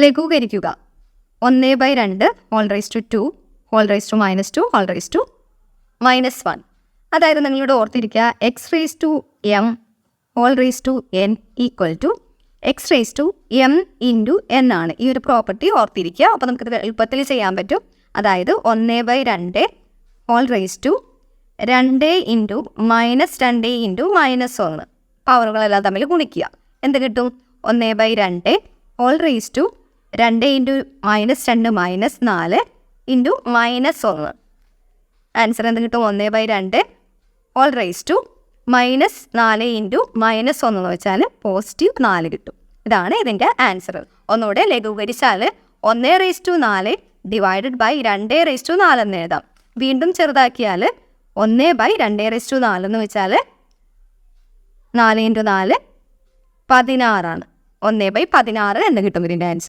ലഘൂകരിക്കുക. 1/2 whole raise to 2 whole raise to -2 whole raise to -1. അതായത് നിങ്ങളിവിടെ ഓർത്തിരിക്കുക x raise to m whole raise to n equal to x raise to m into n ആണ്. ഈ ഒരു property ഓർത്തിരിക്കുക. അപ്പോൾ നമുക്കിത് എളുപ്പത്തിൽ ചെയ്യാൻ പറ്റും. അതായത് 1/2 whole raise to 2 into -2 into -1 പവറുകളെല്ലാം തമ്മിൽ ഗുണിക്കുക. എന്ത് കിട്ടും? 1/2 whole raise to 2 into -2 -4 into -1. Answer എന്ത് കിട്ടും? 1/2 ഹോൾ റേസ് ടു -4 ഇൻറ്റു -1 എന്ന് വെച്ചാൽ +4 കിട്ടും. ഇതാണ് ഇതിൻ്റെ ആൻസർ. ഒന്നുകൂടെ ലഘൂകരിച്ചാൽ 1/4 ഡിവൈഡഡ് ബൈ 2/4 എന്ന് എഴുതാം. വീണ്ടും ചെറുതാക്കിയാൽ 1/2/4 എന്ന് വെച്ചാൽ 4 ഇൻറ്റു 4 16 ആണ്. 1/16 എന്ന് കിട്ടും ഇതിൻ്റെ ആൻസർ.